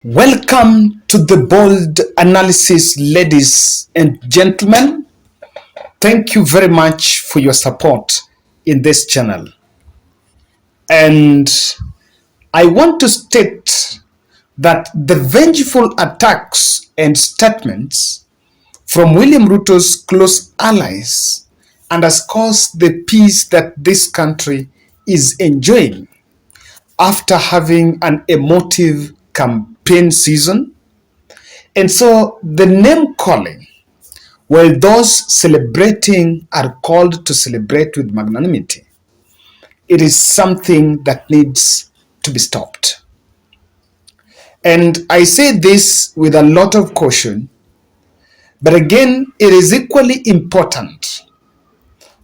Welcome to the bold analysis, ladies and gentlemen. Thank you very much for your support in this channel. And I want to state that the vengeful attacks and statements from William Ruto's close allies underscores the peace that this country is enjoying after having an emotive campaign season. And so the name calling, while those celebrating are called to celebrate with magnanimity, it is something that needs to be stopped. And I say this with a lot of caution, but again, it is equally important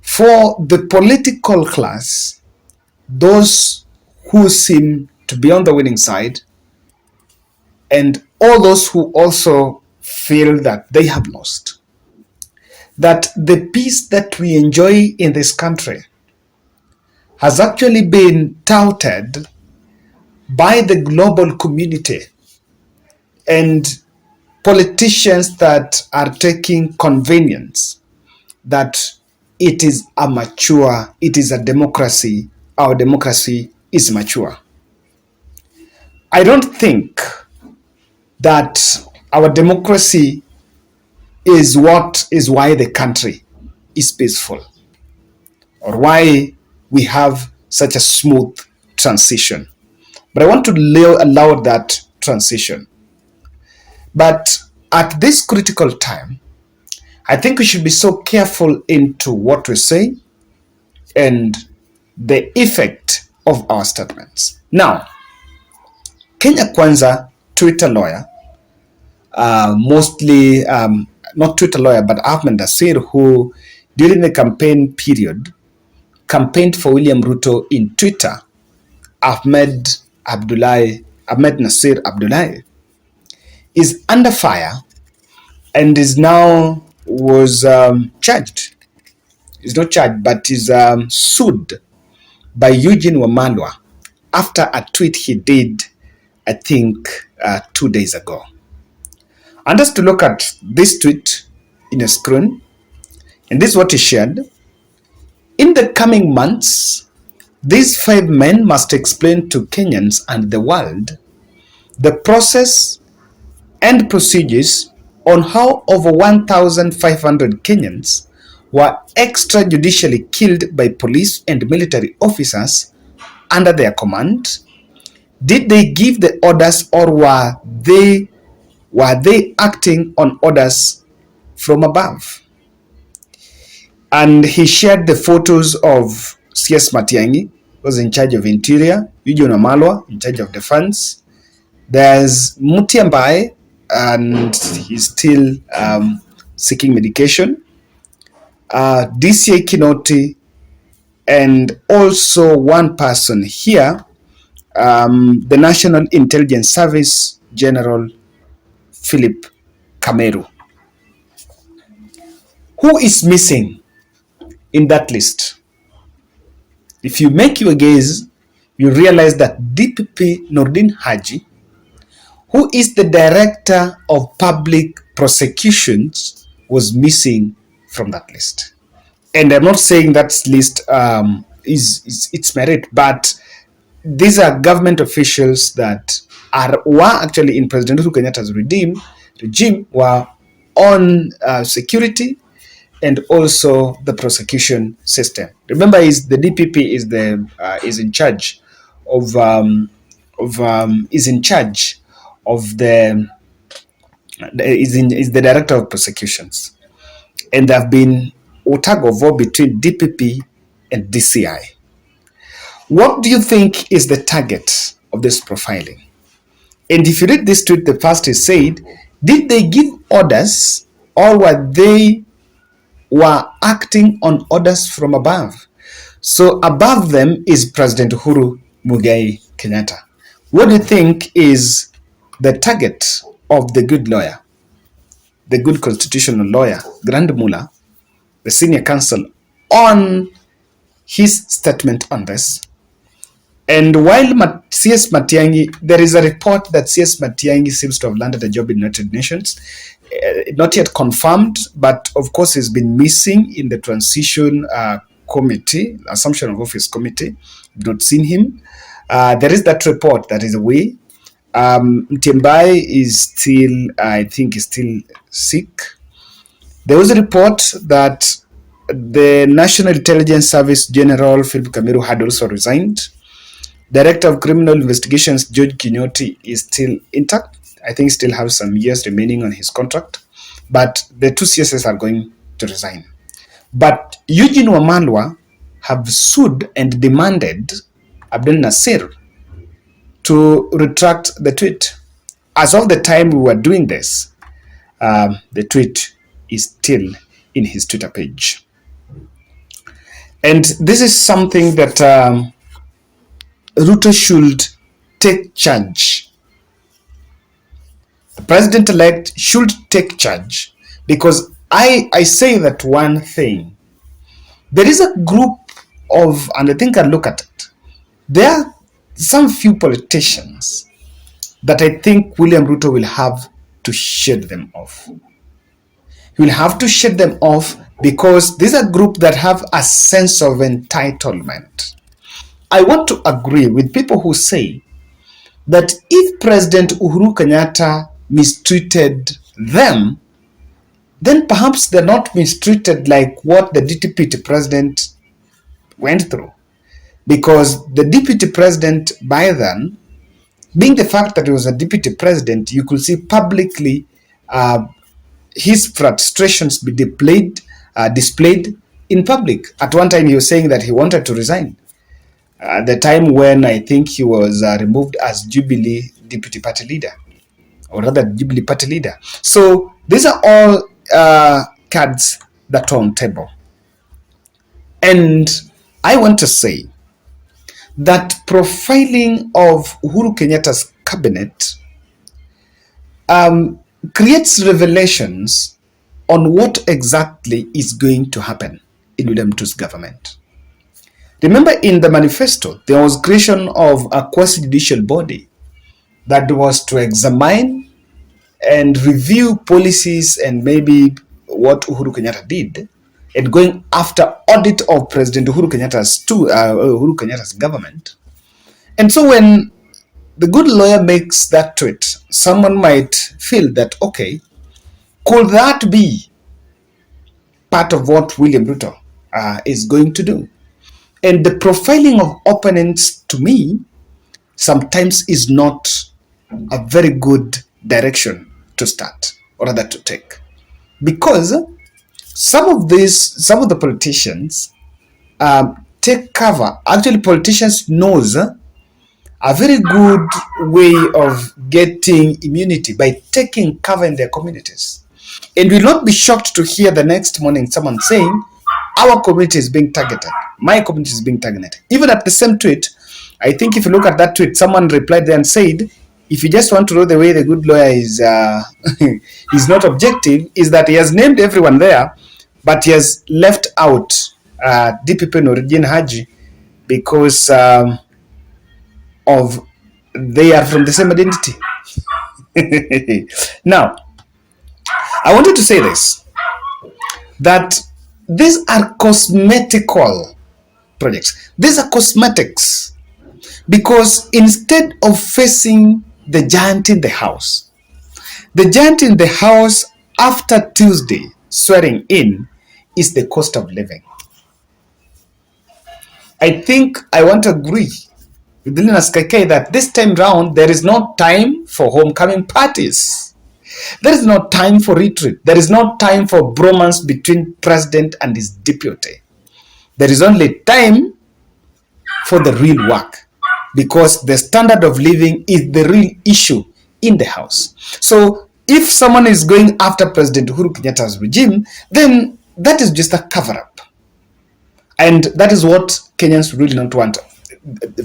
for the political class, those who seem to be on the winning side, and all those who also feel that they have lost, that the peace that we enjoy in this country has actually been touted by the global community and politicians that are taking convenience that it is a democracy, our democracy is mature. I don't think that our democracy is why the country is peaceful or why we have such a smooth transition. But I want to allow that transition. But at this critical time, I think we should be so careful into what we say and the effect of our statements. Now, Kenya Kwanza Twitter lawyer, not Twitter lawyer, but Ahmednassir, who during the campaign period campaigned for William Ruto in Twitter, Ahmednassir Abdullahi, is under fire and is now charged. He's not charged, but is sued by Eugine Wamalwa after a tweet he did, I think, 2 days ago. And just to look at this tweet in a screen, and this is what he shared. In the coming months, these 5 men must explain to Kenyans and the world the process and procedures on how over 1,500 Kenyans were extrajudicially killed by police and military officers under their command. Did they give the orders, or were they acting on orders from above? And he shared the photos of CS Matiangi, who was in charge of Interior, Eugine Wamalwa, in charge of Defense. There's Mutiambai, and he's still seeking medication. DCA Kinoti, and also one person here, the National Intelligence Service General Philip Kameru. Who is missing in that list? If you make your gaze, you realize that DPP Nordin Haji, who is the Director of Public Prosecutions, was missing from that list. And I'm not saying that list is its merit, but these are government officials that were actually in President Uhuru Kenyatta's regime, were on security and also the prosecution system. Remember, the DPP is in charge of the director of prosecutions, and there have been tug of war between DPP and DCI. What do you think is the target of this profiling? And if you read this tweet, the first is said, did they give orders, or were acting on orders from above? So above them is President Uhuru Muigai Kenyatta. What do you think is the target of the good lawyer, the good constitutional lawyer, Grand Mullah, the senior counsel, on his statement on this? And while CS Matiangi, there is a report that CS Matiangi seems to have landed a job in United Nations. Not yet confirmed, but of course he's been missing in the transition committee, assumption of office committee. Not seen him. There is that report that is away. Mtembai is still, I think, is still sick. There was a report that the National Intelligence Service General Philip Kamiru had also resigned. Director of Criminal Investigations George Kinyoti is still intact. I think still has some years remaining on his contract, but the two CSS are going to resign. But Eugine Wamalwa have sued and demanded Ahmednassir to retract the tweet. As of the time we were doing this, the tweet is still in his Twitter page. And this is something that Ruto should take charge. The president-elect should take charge, because I say that one thing. There is a group of, and I think I look at it, there are some few politicians that I think William Ruto will have to shed them off. He will have to shed them off because these are groups that have a sense of entitlement. I want to agree with people who say that if President Uhuru Kenyatta mistreated them, then perhaps they're not mistreated like what the deputy president went through. Because the deputy president, by then, being the fact that he was a deputy president, you could see publicly his frustrations be displayed in public. At one time, he was saying that he wanted to resign. At the time when I think he was removed as Jubilee deputy party leader, or rather Jubilee party leader. So these are all cards that are on table. And I want to say that profiling of Uhuru Kenyatta's cabinet creates revelations on what exactly is going to happen in William Ruto's government. Remember, in the manifesto, there was creation of a quasi-judicial body that was to examine and review policies and maybe what Uhuru Kenyatta did, and going after audit of President Uhuru Kenyatta's government. And so when the good lawyer makes that tweet, someone might feel that, okay, could that be part of what William Ruto is going to do? And the profiling of opponents, to me, sometimes is not a very good direction to start, or rather to take. Because some of the politicians take cover. Actually, politicians knows a very good way of getting immunity by taking cover in their communities. And will not be shocked to hear the next morning someone saying, our community is being targeted. My community is being targeted. Even at the same tweet, I think if you look at that tweet, someone replied there and said, if you just want to know the way the good lawyer is is not objective, is that he has named everyone there, but he has left out DPP Eugine Haji because of they are from the same identity. Now, I wanted to say this, that these are cosmetical projects. These are cosmetics, because instead of facing the giant in the house, the giant in the house after Tuesday swearing in is the cost of living. I think I want to agree with Linus Keke that this time round there is no time for homecoming parties. There is no time for retreat. There is no time for bromance between president and his deputy. There is only time for the real work, because the standard of living is the real issue in the house. So if someone is going after President Uhuru Kenyatta's regime, then that is just a cover-up. And that is what Kenyans really don't want.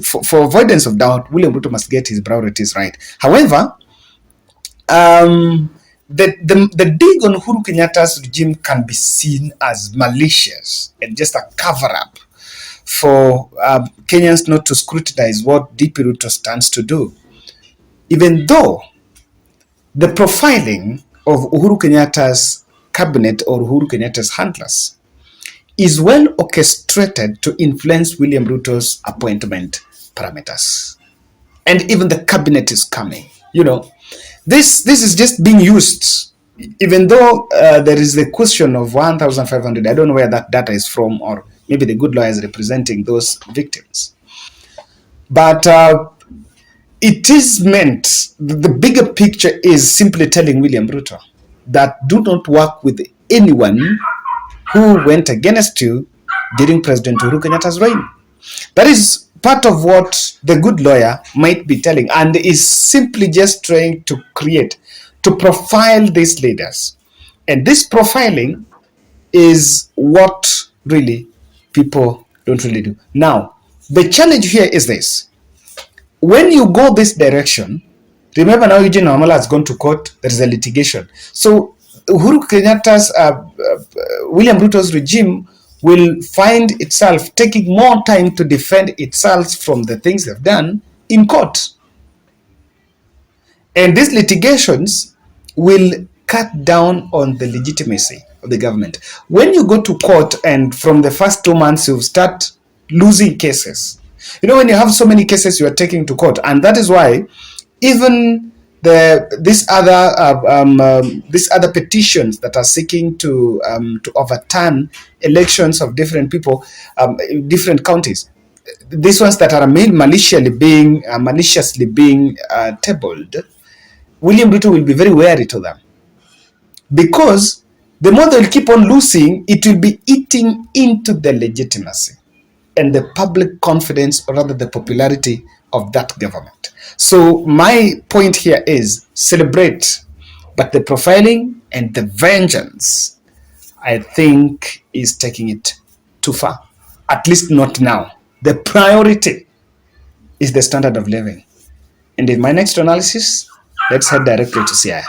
For avoidance of doubt, William Ruto must get his priorities right. However, the dig on Uhuru Kenyatta's regime can be seen as malicious and just a cover-up for Kenyans not to scrutinize what DP Ruto stands to do, even though the profiling of Uhuru Kenyatta's cabinet or Uhuru Kenyatta's handlers is well orchestrated to influence William Ruto's appointment parameters. And even the cabinet is coming. This is just being used, even though there is the question of 1,500. I don't know where that data is from, or maybe the good lawyers representing those victims. But it is meant, the bigger picture is simply telling William Ruto that do not work with anyone who went against you during President Uhuru Kenyatta's reign. That is part of what the good lawyer might be telling, and is simply just trying to profile these leaders. And this profiling is what really people don't really do. Now, the challenge here is this. When you go this direction, remember now Eugine Wamalwa has gone to court, there is a litigation. So Uhuru Kenyatta's, William Ruto's regime will find itself taking more time to defend itself from the things they've done in court. And these litigations will cut down on the legitimacy of the government. When you go to court and from the first 2 months you start losing cases, when you have so many cases you are taking to court, and that is why even these other petitions that are seeking to overturn elections of different people, different counties, these ones that are made maliciously being tabled, William Ruto will be very wary to them, because the more they'll keep on losing, it will be eating into the legitimacy and the public confidence, or rather the popularity of that government. So my point here is celebrate, but the profiling and the vengeance, I think, is taking it too far. At least not now. The priority is the standard of living. And in my next analysis, let's head directly to CI.